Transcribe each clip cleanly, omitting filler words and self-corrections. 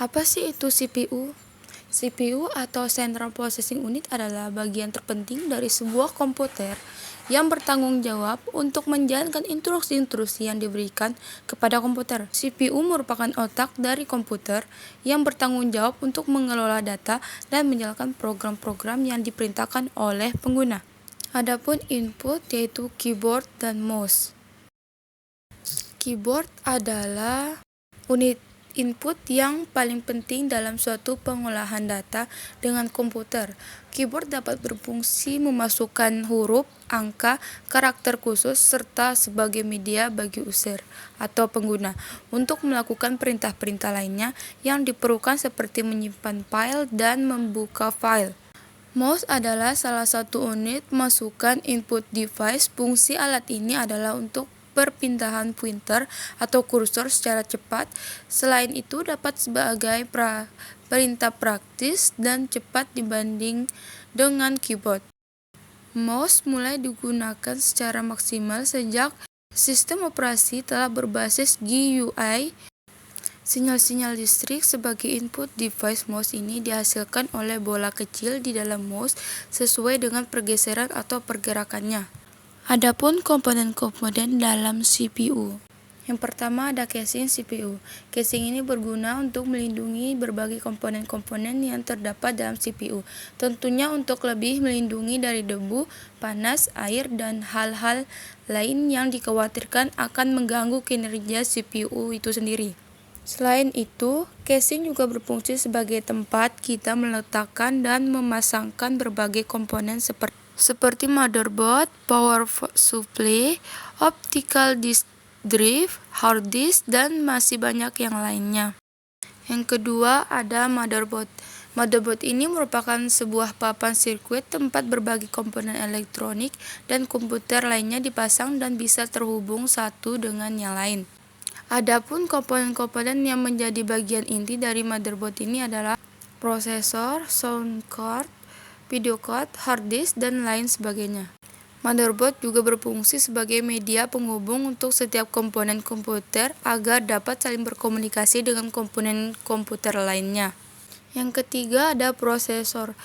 Apa sih itu CPU? CPU atau Central Processing Unit adalah bagian terpenting dari sebuah komputer yang bertanggung jawab untuk menjalankan instruksi-instruksi yang diberikan kepada komputer. CPU merupakan otak dari komputer yang bertanggung jawab untuk mengelola data dan menjalankan program-program yang diperintahkan oleh pengguna. Adapun input yaitu keyboard dan mouse. Keyboard adalah unit input yang paling penting dalam suatu pengolahan data dengan komputer. Keyboard dapat berfungsi memasukkan huruf, angka, karakter khusus, serta sebagai media bagi user atau pengguna untuk melakukan perintah-perintah lainnya yang diperlukan seperti menyimpan file dan membuka file. Mouse adalah salah satu unit masukan input device. Fungsi alat ini adalah untuk perpindahan pointer atau kursor secara cepat. Selain itu dapat sebagai perintah praktis dan cepat dibanding dengan keyboard. Mouse mulai digunakan secara maksimal sejak sistem operasi telah berbasis GUI. Sinyal-sinyal listrik sebagai input device mouse ini dihasilkan oleh bola kecil di dalam mouse sesuai dengan pergeseran atau pergerakannya. Adapun komponen-komponen dalam CPU. Yang pertama ada casing CPU. Casing ini berguna untuk melindungi berbagai komponen-komponen yang terdapat dalam CPU. Tentunya untuk lebih melindungi dari debu, panas, air, dan hal-hal lain yang dikhawatirkan akan mengganggu kinerja CPU itu sendiri. Selain itu, casing juga berfungsi sebagai tempat kita meletakkan dan memasangkan berbagai komponen seperti motherboard, power supply, optical disk drive, hard disk, dan masih banyak yang lainnya. Yang kedua ada motherboard. Motherboard ini merupakan sebuah papan sirkuit tempat berbagai komponen elektronik dan komputer lainnya dipasang dan bisa terhubung satu dengan yang lain. Adapun komponen-komponen yang menjadi bagian inti dari motherboard ini adalah prosesor, sound card, video card, hard disk, dan lain sebagainya. Motherboard juga berfungsi sebagai media penghubung untuk setiap komponen komputer agar dapat saling berkomunikasi dengan komponen komputer lainnya. Yang ketiga ada prosesor.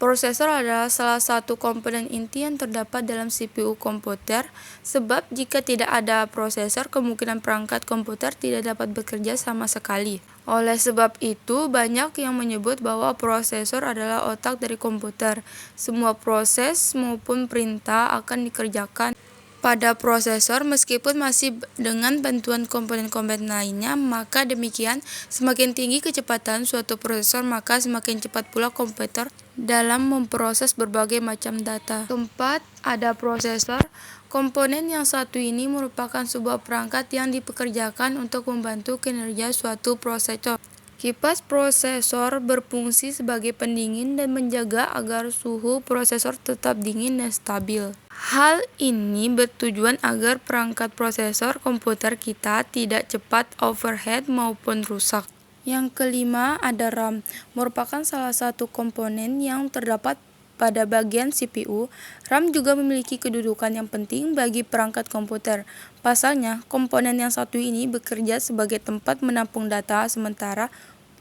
Prosesor adalah salah satu komponen inti yang terdapat dalam CPU komputer, sebab jika tidak ada prosesor, kemungkinan perangkat komputer tidak dapat bekerja sama sekali. Oleh sebab itu, banyak yang menyebut bahwa prosesor adalah otak dari komputer. Semua proses maupun perintah akan dikerjakan pada prosesor meskipun masih dengan bantuan komponen-komponen lainnya. Maka demikian, semakin tinggi kecepatan suatu prosesor, maka semakin cepat pula komputer dalam memproses berbagai macam data. Keempat, ada prosesor. Komponen yang satu ini merupakan sebuah perangkat yang dipekerjakan untuk membantu kinerja suatu prosesor. Kipas prosesor berfungsi sebagai pendingin dan menjaga agar suhu prosesor tetap dingin dan stabil. Hal ini bertujuan agar perangkat prosesor komputer kita tidak cepat overheat maupun rusak. Yang kelima ada RAM, merupakan salah satu komponen yang terdapat pada bagian CPU. RAM juga memiliki kedudukan yang penting bagi perangkat komputer. Pasalnya, komponen yang satu ini bekerja sebagai tempat menampung data sementara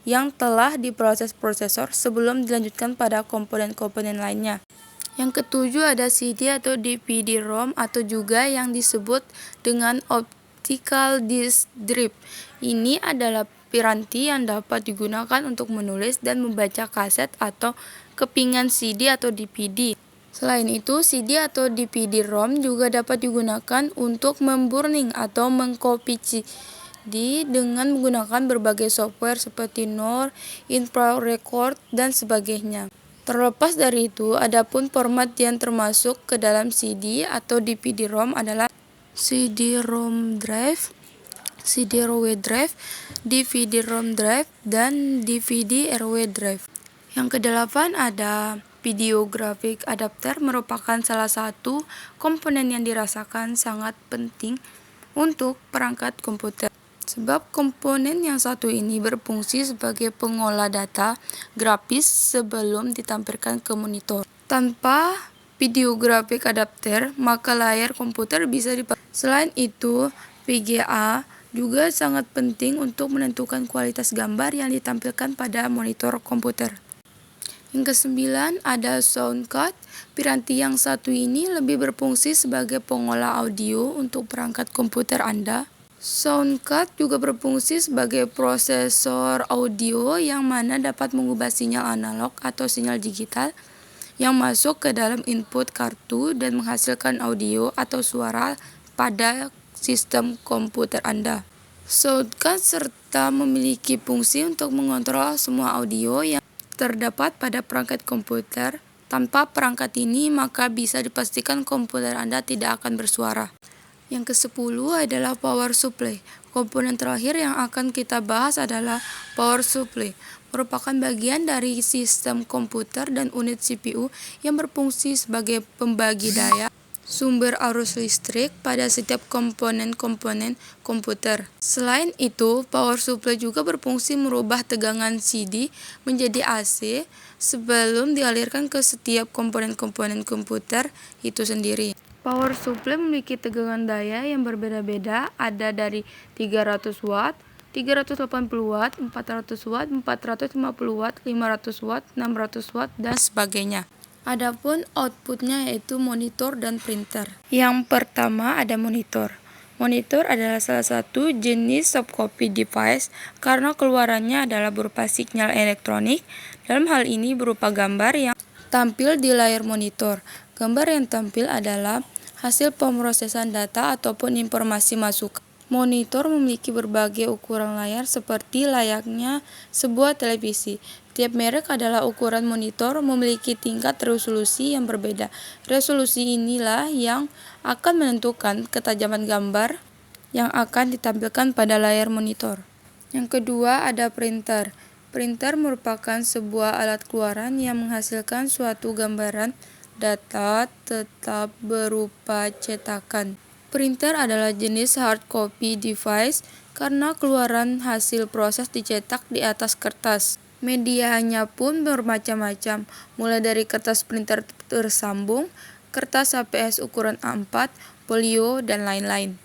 yang telah diproses prosesor sebelum dilanjutkan pada komponen-komponen lainnya. Yang ketujuh ada CD atau DVD-ROM atau juga yang disebut dengan optical disk drive. Ini adalah piranti yang dapat digunakan untuk menulis dan membaca kaset atau kepingan CD atau DVD. Selain itu, CD atau DVD-ROM juga dapat digunakan untuk memburning atau mengcopy CD dengan menggunakan berbagai software seperti NOR, Infrarecord, dan sebagainya. Terlepas dari itu, adapun format yang termasuk ke dalam CD atau DVD-ROM adalah CD-ROM drive, CD-ROW drive, DVD-ROM drive, dan DVD-RW drive. Yang kedelapan ada video graphic adapter, merupakan salah satu komponen yang dirasakan sangat penting untuk perangkat komputer. Sebab komponen yang satu ini berfungsi sebagai pengolah data grafis sebelum ditampilkan ke monitor. Tanpa video graphic adapter, maka layar komputer bisa dipakai. Selain itu, VGA juga sangat penting untuk menentukan kualitas gambar yang ditampilkan pada monitor komputer. Yang kesembilan ada sound card. Piranti yang satu ini lebih berfungsi sebagai pengolah audio untuk perangkat komputer Anda. Sound card juga berfungsi sebagai prosesor audio yang mana dapat mengubah sinyal analog atau sinyal digital yang masuk ke dalam input kartu dan menghasilkan audio atau suara pada sistem komputer Anda. Sound card serta memiliki fungsi untuk mengontrol semua audio yang terdapat pada perangkat komputer. Tanpa perangkat ini, maka bisa dipastikan komputer Anda tidak akan bersuara. Yang ke-10 adalah power supply. Komponen terakhir yang akan kita bahas adalah power supply. Merupakan bagian dari sistem komputer dan unit CPU yang berfungsi sebagai pembagi daya sumber arus listrik pada setiap komponen-komponen komputer. Selain itu, power supply juga berfungsi merubah tegangan CD menjadi AC sebelum dialirkan ke setiap komponen-komponen komputer itu sendiri. Power supply memiliki tegangan daya yang berbeda-beda, ada dari 300 watt, 380 watt, 400 watt, 450 watt, 500 watt, 600 watt, dan sebagainya. Adapun outputnya yaitu monitor dan printer. Yang pertama ada monitor. Monitor adalah salah satu jenis softcopy device karena keluarannya adalah berupa sinyal elektronik. Dalam hal ini berupa gambar yang tampil di layar monitor. Gambar yang tampil adalah hasil pemrosesan data ataupun informasi masuk. Monitor memiliki berbagai ukuran layar seperti layaknya sebuah televisi. Tiap merek adalah ukuran monitor memiliki tingkat resolusi yang berbeda. Resolusi inilah yang akan menentukan ketajaman gambar yang akan ditampilkan pada layar monitor. Yang kedua ada printer. Printer merupakan sebuah alat keluaran yang menghasilkan suatu gambaran data tetap berupa cetakan. Printer adalah jenis hard copy device karena keluaran hasil proses dicetak di atas kertas. Medianya pun bermacam-macam, mulai dari kertas printer tersambung, kertas HPS ukuran A4, folio, dan lain-lain.